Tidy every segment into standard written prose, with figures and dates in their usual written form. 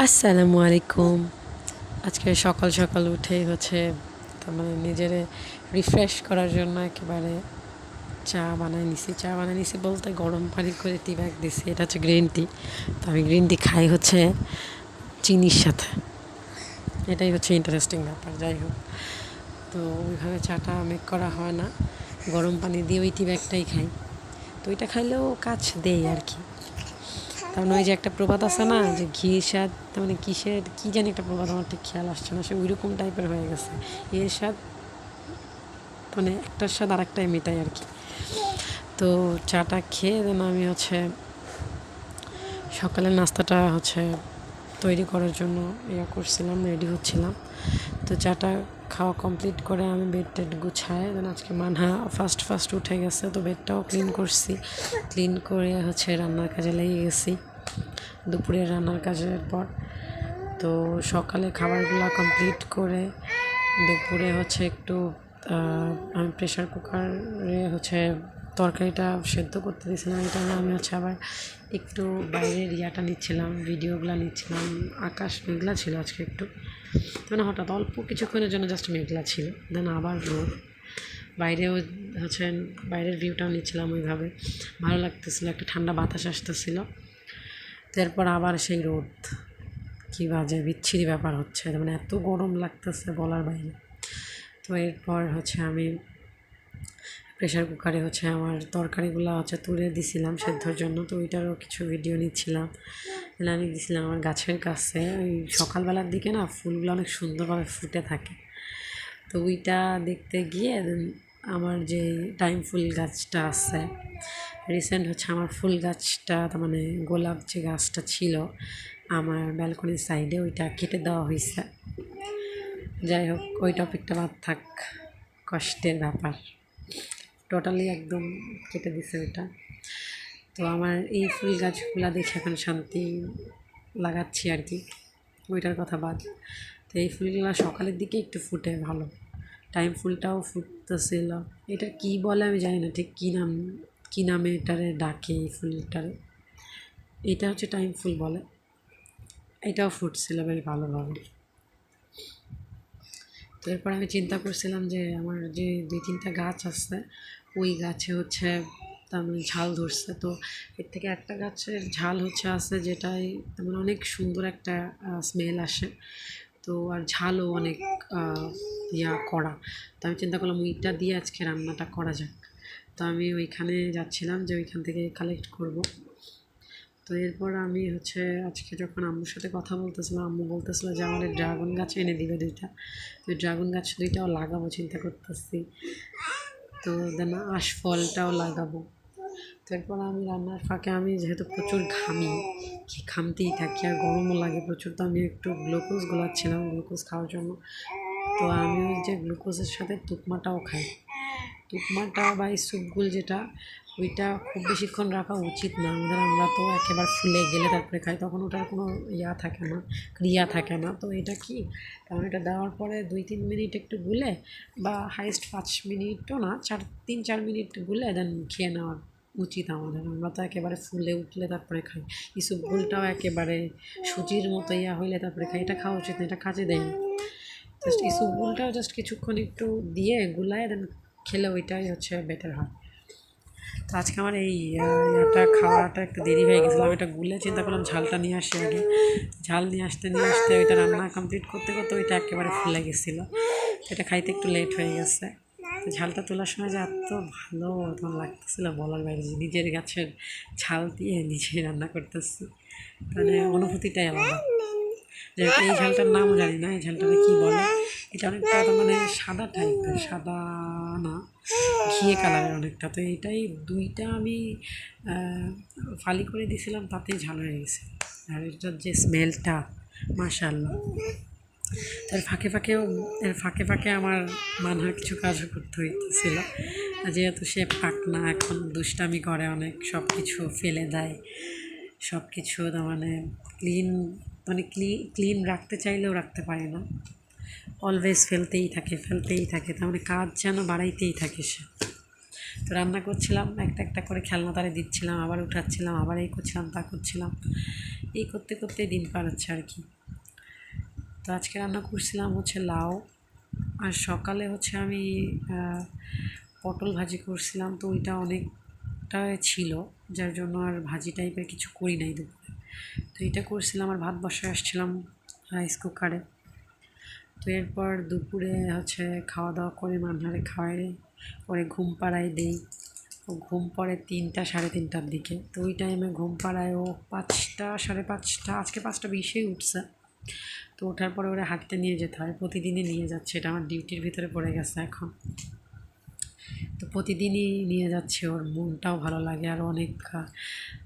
আসসালামু আলাইকুম। আজকে সকাল সকাল উঠেই তার মানে নিজেরে রিফ্রেশ করার জন্য একেবারে চা বানাই নিছি বলতে গরম পানি করে টি ব্যাগ দিছি। এটা হচ্ছে গ্রিন টি। তো আমি গ্রিন টি খাই চিনির সাথে। এটাই হচ্ছে ইন্টারেস্টিং ব্যাপার। যাই হোক, তো ওইভাবে চাটা মেক করা হয় না, গরম পানি দিয়ে ওই টি ব্যাগটাই খাই। তো ওইটা খাইলেও কাজ দেয় আর কি। তার মানে ওই যে একটা প্রবাদ আছে না, যে ঘি স্বাদ, তার মানে কিসের কী জানি একটা প্রবাদ, আমার ঠিক খেয়াল আসছে না, সে ওইরকম টাইপের হয়ে গেছে। এর স্বাদ মানে একটার স্বাদ আর একটাই মেটাই আর কি। তো চাটা খেয়ে দেন আমি সকালের নাস্তাটা তৈরি করার জন্য করছিলাম, রেডি হচ্ছিলাম। তো চাটা খাওয়া কমপ্লিট করে আমি বেড টেড গুছায় দেন আজকে মানহা ফার্স্ট উঠে গেছে, তো বেডটাও ক্লিন করছি। ক্লিন করে রান্নার কাজে লেগে গেছি দুপুরের রান্নার কাজের পর। তো সকালে খাবারগুলো কমপ্লিট করে দুপুরে একটু আমি প্রেশার কুকারে তরকারিটা সেদ্ধ করতে দিয়েছিলাম। এটা আমি আবার একটু বাইরের নিচ্ছিলাম, ভিডিওগুলো নিচ্ছিলাম। আকাশ মেঘলা ছিল আজকে একটু, মানে হঠাৎ অল্প কিছুক্ষণের জন্য জাস্ট মেঘলা ছিল, দেন আবার রোদ। বাইরেও বাইরের ভিউটাও নিচ্ছিলাম ওইভাবে, ভালো লাগতেছিলো, একটা ঠান্ডা বাতাস আসতেছিল। তারপর আবার সেই রোদ, কী বাজে বিচ্ছিরি ব্যাপার হচ্ছে, মানে এত গরম লাগতেছে বলার বাইরে। তো এরপর আমি প্রেশার কুকারে আমার তরকারিগুলো তুলে দিছিলাম সেদ্ধর জন্য। তো ওইটারও কিছু ভিডিও নিচ্ছিলাম, আমি দিছিলাম আমার গাছের কাছে। ওই সকালবেলার দিকে না ফুলগুলো অনেক সুন্দরভাবে ফুটে থাকে, তো ওইটা দেখতে গিয়ে আমার যে টাইম ফুল গাছটা আছে রিসেন্ট আমার ফুল গাছটা, তার মানে গোলাপ যে গাছটা ছিল আমার ব্যালকনির সাইডে, ওইটা কেটে দেওয়া হয়েছে। যাই হোক, ওই টপিকটা বাদ থাক, কষ্টের ব্যাপার, টোটালি একদম কেটে দিছে ওইটা। তো আমার এই ফুল গাছগুলো দেখে এখন শান্তি লাগাচ্ছি আর কি, ওইটার কথা বাদ। তো এই ফুলগুলো সকালের দিকে একটু ফুটে ভালো, টাইম ফুলটাও ফুটতেছিল। এটা কি বলে আমি জানি না ঠিক কী নামে এটারে ডাকে, এই ফুলটারে। এটা টাইম ফুল বলে। এটাও ফুটছিল বেশ ভালোভাবে। তো এরপর আমি চিন্তা করছিলাম যে আমার যে 2-3টা গাছ আছে, ওই গাছে তার মানে ঝাল ধরছে। তো এর থেকে একটা গাছের ঝাল আছে যেটাই তেমন অনেক সুন্দর একটা স্মেল আসে, তো আর ঝালও অনেক কড়া। তো আমি চিন্তা করলাম ওইটা দিয়ে আজকে রান্নাটা করা যাক। তো আমি ওইখানে যাচ্ছিলাম যে ওইখান থেকে কালেক্ট করব। তো এরপর আমি আজকে যখন আম্মুর সাথে কথা বলতেছিলাম, আম্মু বলতেছিল যে আমাদের ড্রাগন গাছ এনে দিবে 2টা। তো ড্রাগন গাছ 2টাও লাগাবো চিন্তা করতেছি। তো দেন আশফলটাও লাগাবো। তো এরপর আমি রান্নার ফাঁকে, আমি যেহেতু প্রচুর ঘামতেই থাকি আর গরমও লাগে প্রচুর, তো আমি একটু গ্লুকোজ গোলাচ্ছিলাম গ্লুকোজ খাওয়ার জন্য। তো আমি ওই যে গ্লুকোজের সাথে তুকমাটাও খাই। তুকমাটা বা এই স্যুপগুল যেটা, ওইটা খুব বেশিক্ষণ রাখা উচিত না আমাদের। আমরা তো একেবারে ফুলে গেলে তারপরে খাই, তখন ওটার কোনো থাকে না, ক্রিয়া থাকে না। তো এটা কি, কারণ এটা দেওয়ার পরে 2-3 মিনিট একটু গুলে, বা হাইস্ট 5 মিনিটও না, 3-4 মিনিট গুলে দেন খেয়ে নেওয়ার উচিত আমাদের। আমরা তো একেবারে ফুলে উঠলে তারপরে খাই। ইসবগুলটাও একেবারে সুজির মতো হইলে তারপরে খাই, এটা খাওয়া উচিত না, এটা কাজে দেয় না। জাস্ট ইসবগুলটাও জাস্ট কিছুক্ষণ একটু দিয়ে গুলায় দেন খেলে ওইটাই বেটার হয়। তো আজকে আমার এই খাওয়াটা একটু দেরি হয়ে গেছিলো। আমি এটা গুলে চিন্তা করলাম ঝালটা নিয়ে আসি আগে। ঝাল নিয়ে আসতে ওইটা রান্না কমপ্লিট করতে ওইটা একেবারে ফুলে গেছিলো। এটা খাইতে একটু লেট হয়ে গেছে। তো ঝালটা তোলার সময় যে এত ভালো তখন লাগতেছিলো বলার বাইরে, যে নিজের গাছের ঝাল দিয়ে নিজেই রান্না করতেছি, মানে অনুভূতিটাই আলাদা। যে এই ঝালটার নাম জানি না, এই ঝালটাকে কী বলে। এটা অনেকটা মানে সাদা টাইপের, সাদা না ঘিয়ে কালারের অনেকটা। তো এইটাই 2টা আমি ফালি করে দিয়েছিলাম, তাতেই ঝাল হয়ে গেছে। আর এটার যে স্মেলটা, মাশাআল্লাহ। তার ফাঁকে ফাঁকে আমার মানহার কিছু কাজও করতে হইতেছিল, যেহেতু সে পাকনা, এখন দুষ্টামি করে অনেক, সব কিছু ফেলে দেয়, সব কিছু মানে ক্লিন রাখতে চাইলেও রাখতে পারে না, অলওয়েজ ফেলতেই থাকে, তার মানে কাজ যেন বাড়াইতেই থাকে সে। তো রান্না করছিলাম, একটা করে খেলনা তারে দিচ্ছিলাম, আবার উঠাচ্ছিলাম, আবার এই করছিলাম তা করছিলাম, এই করতে দিন পার হচ্ছে আর কি। তো আজকে রান্না করছিলাম হচ্ছে লাউ, আর সকালে হচ্ছে আমি পটল ভাজি করছিলাম, তো ওইটা অনেকটা ছিল, যার জন্য আর ভাজি টাইপের কিছু করি নাই দুপুরে। তো এটা করছিলাম, আর ভাত বসায় আসছিলাম রাইস কুকারে। তো এরপর দুপুরে হচ্ছে খাওয়া দাওয়া করে মান্নারে খাওয়াই, পরে ঘুম পাড়াই দেই। ও ঘুম পড়ে 3টা সাড়ে 3টার দিকে, তো ওই টাইমে ঘুম পাড়ায় ও 5টা সাড়ে 5টা, আজকে 5টা 20-এই উঠছে। তো ওঠার পরে ওরা হাঁটতে নিয়ে যেতে হয়, প্রতিদিনই নিয়ে যাচ্ছে, এটা আমার ডিউটির ভিতরে পড়ে গেছে এখন। তো প্রতিদিনই নিয়ে যাচ্ছে, ওর মনটাও ভালো লাগে আর অনেক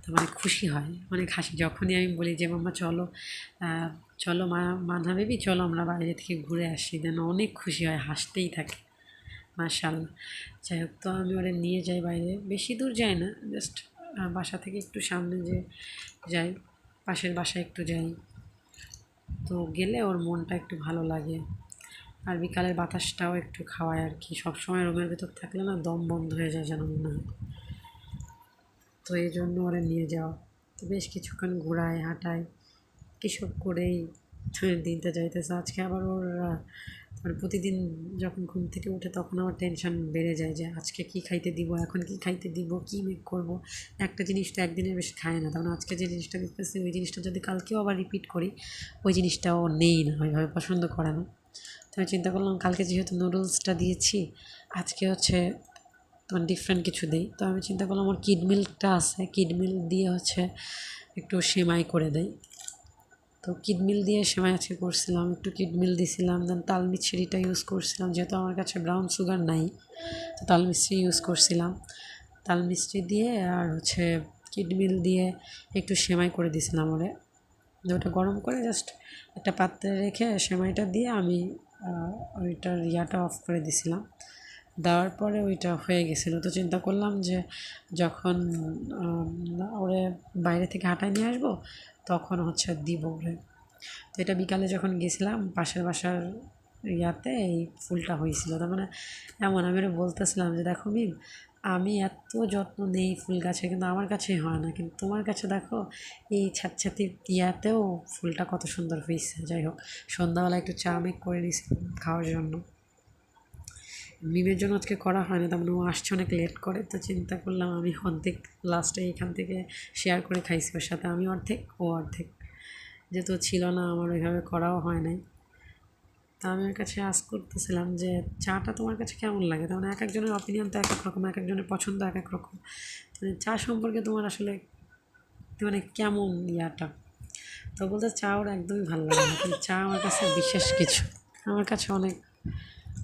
তো মানে খুশি হয়, অনেক হাসি যখনই আমি বলি যে মাম্মা চলো, চলো মানহা বেবি চলো আমরা বাইরে থেকে ঘুরে আসি, যেন অনেক খুশি হয়, হাসতেই থাকে মাশাআল্লাহ। যাই হোক, তো আমি ওরা নিয়ে যাই বাইরে, বেশি দূর যাই না, জাস্ট বাসা থেকে একটু সামনে যে যাই, পাশের বাসায় একটু যাই, তো গেলে ওর মনটা একটু ভালো লাগে। আর বিকালের বাতাসটাও একটু খাওয়ায় আর কি, সবসময় রুমের ভেতর থাকলে না দম বন্ধ হয়ে যায় যেন মনে হয়, তো এই জন্য ওরা নিয়ে যাওয়া। তো বেশ কিছুক্ষণ ঘোরায় হাঁটায় কীসব করেই দিনটা যাইতেছে। আজকে আবার ওর মানে প্রতিদিন যখন ঘুম থেকে উঠে তখন আমার টেনশন বেড়ে যায় যে আজকে কী খাইতে দিব, এখন কী খাইতে দিব, কী মেক করবো। একটা জিনিস তো একদিনের বেশি খায় না, তখন আজকে যে জিনিসটা দিতেছি ওই জিনিসটা যদি কালকেও আবার রিপিট করি, ওই জিনিসটা ও নেই না, ওইভাবে পছন্দ করে না। তো আমি চিন্তা করলাম কালকে যেহেতু নুডলসটা দিয়েছি, আজকে হচ্ছে তোমার ডিফারেন্ট কিছু দিই। তো আমি চিন্তা করলাম ওর কিড মিল্কটা আছে, কিড মিল্ক দিয়ে হচ্ছে একটু সেমাই করে দেয়। তো কিড মিল দিয়ে সেমাই আজকে করছিলাম, একটু কিড মিল দিছিলাম, দেন তাল মিছরিটা ইউজ করছিলাম, যেহেতু আমার কাছে ব্রাউন সুগার নাই, তো তাল মিছরি ইউজ করছিলাম। তাল মিছরি দিয়ে আর হচ্ছে কিড মিল দিয়ে একটু সেমাই করে দিয়েছিলাম ওরে। ওটা গরম করে জাস্ট একটা পাত্রে রেখে সেমাইটা দিয়ে আমি ওইটার ইয়াটা অফ করে দিছিলাম। দেওয়ার পরে ওইটা হয়ে গেছিলো, তো চিন্তা করলাম যে যখন ওরে বাইরে থেকে হাঁটায় নিয়ে আসবো তখন হচ্ছে দিব ওরে। তো এটা বিকালে যখন গেছিলাম পাশের বাসার ইয়াতে এই ফুলটা হয়েছিল, তার মানে এমন আমি ওরা বলতেছিলাম যে দেখো মিম, আমি এত যত্ন নেই ফুল গাছে কিন্তু আমার কাছেই হয় না, কিন্তু তোমার কাছে দেখো এই ছাতছাতি ইয়াতেও ফুলটা কত সুন্দর হয়েছে। যাই হোক, সন্ধ্যাবেলা একটু চা মেক করে নিয়েছিলাম খাওয়ার জন্য, মিমের জন্য আজকে করা হয় না, তার মানে ও আসছে অনেক লেট করে, তো চিন্তা করলাম আমি অর্ধেক লাস্টে এখান থেকে শেয়ার করে খাইছি ওর সাথে, আমি অর্ধেক ও অর্ধেক, যেহেতু ছিল না আমার ওইভাবে করাও হয় নাই। তা আমি ওর কাছে আস্ক করতেছিলাম যে চাটা তোমার কাছে কেমন লাগে, তার মানে এক একজনের অপিনিয়ন তো এক এক রকম, এক একজনের পছন্দ এক এক রকম, মানে চা সম্পর্কে তোমার আসলে মানে কেমন ইয়াটা। তো বলতে চা ওর একদমই ভালো লাগে না, কিন্তু চা আমার কাছে বিশেষ কিছু, আমার কাছে অনেক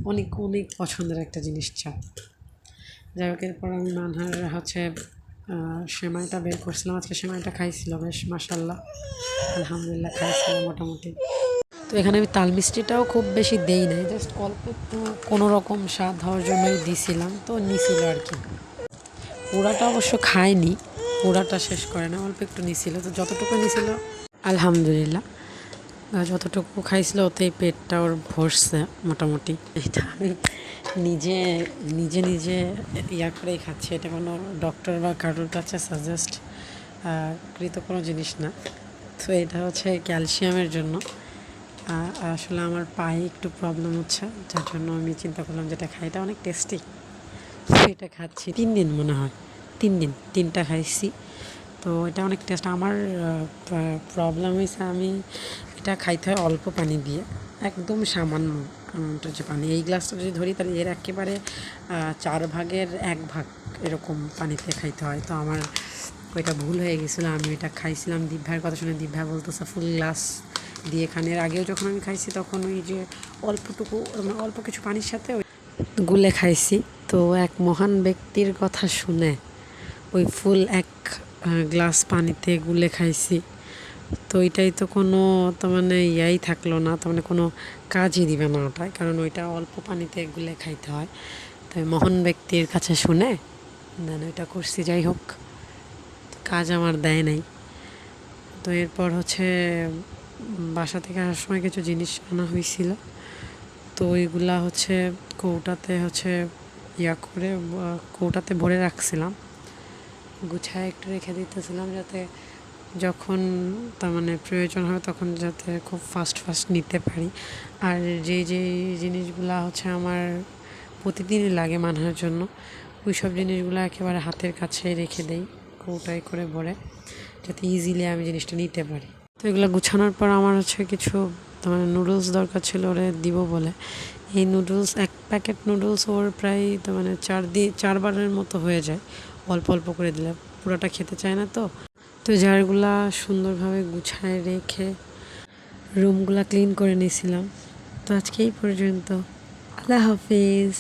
অনেক অনেক পছন্দের একটা জিনিস চা। যাই হোক, এরপর আমি মানহার হচ্ছে সেমাইটা বের করছিলাম, আজকে সেমাইটা খাইছিল বেশ মাশাল্লাহ, আলহামদুলিল্লাহ খাইছিল মোটামুটি। তো এখানে আমি তাল মিষ্টিটাও খুব বেশি দেই নাই, জাস্ট অল্প একটু কোনো রকম স্বাদ হওয়ার জন্যই দিছিলাম, তো নিছিল আর কি। পুরাটা অবশ্য খায়নি, পুরাটা শেষ করে না, অল্প একটু নিছিল, তো যতটুকু নিছিল আলহামদুলিল্লাহ যতটুকু খাইছিল ওতেই পেটটা ওর ভরছে মোটামুটি। এটা আমি নিজে নিজে নিজে ইয়া করেই খাচ্ছি, এটা কোনো ডক্টর বা কারোর কাছে সাজেস্ট কৃত কোনো জিনিস না। তো এটা হচ্ছে ক্যালসিয়ামের জন্য, আসলে আমার পায়ে একটু প্রবলেম হচ্ছে, যার জন্য আমি চিন্তা করলাম যেটা খাই, এটা অনেক টেস্টি, এটা খাচ্ছি 3 দিন মনে হয়, 3 দিন 3টা খাইছি। তো এটা অনেক টেস্ট। আমার প্রবলেম হয়েছে আমি এটা খাইতে হয় অল্প পানি দিয়ে, একদম সামান্য অ্যামাউন্টের যে পানি, এই গ্লাসটা যদি ধরি তাহলে এর একেবারে 4/1 এরকম পানিতে খাইতে হয়। তো আমার ওইটা ভুল হয়ে গেছিলো, আমি ওইটা খাইছিলাম দীপ ভাইয়ের কথা শুনে, দীপ ভাই বলতেছে ফুল গ্লাস দিয়ে খান। এর আগেও যখন আমি খাইছি তখন ওই যে অল্পটুকু মানে অল্প কিছু পানির সাথে গুলে খাইছি। তো এক মহান ব্যক্তির কথা শুনে ওই ফুল 1 গ্লাস পানিতে গুলে খাইছি, তো ওইটাই তো কোনো তো মানে ইয়াই থাকলো না, তো মানে কোনো কাজই দিবে না ওটায়, কারণ ওইটা অল্প পানিতে গুলে খাইতে হয়। তো মহান ব্যক্তির কাছে শুনে দেন ওইটা করছি। যাই হোক, কাজ আমার দেয় নাই। তো এরপর হচ্ছে বাসা থেকে আসার সময় কিছু জিনিস আনা হয়েছিল, তো ওইগুলা হচ্ছে কৌটাতে হচ্ছে ইয়া করে কৌটাতে ভরে রাখছিলাম, গুছায় একটু রেখে দিতেছিলাম যাতে যখন তার মানে প্রয়োজন হয় তখন যাতে খুব ফাস্ট ফাস্ট নিতে পারি। আর যে জিনিসগুলা হচ্ছে আমার প্রতিদিনই লাগে মানার জন্য, ওই সব জিনিসগুলো একেবারে হাতের কাছে রেখে দেই কৌটায় করে ভরে, যাতে ইজিলি আমি জিনিসটা নিতে পারি। তো এগুলো গুছানোর পর আমার হচ্ছে কিছু তোমার নুডলস দরকার ছিল ওরে দিব বলে। এই নুডলস, এক প্যাকেট নুডলস ওর প্রায় তার মানে 4বারের মতো হয়ে যায় অল্প অল্প করে দিলে, পুরোটা খেতে চায় না। তো তো জারগুলা সুন্দরভাবে গুছায় রেখে রুমগুলা ক্লিন করে নিয়েছিলাম। তো আজকে এই পর্যন্ত। আল্লাহ হাফিজ।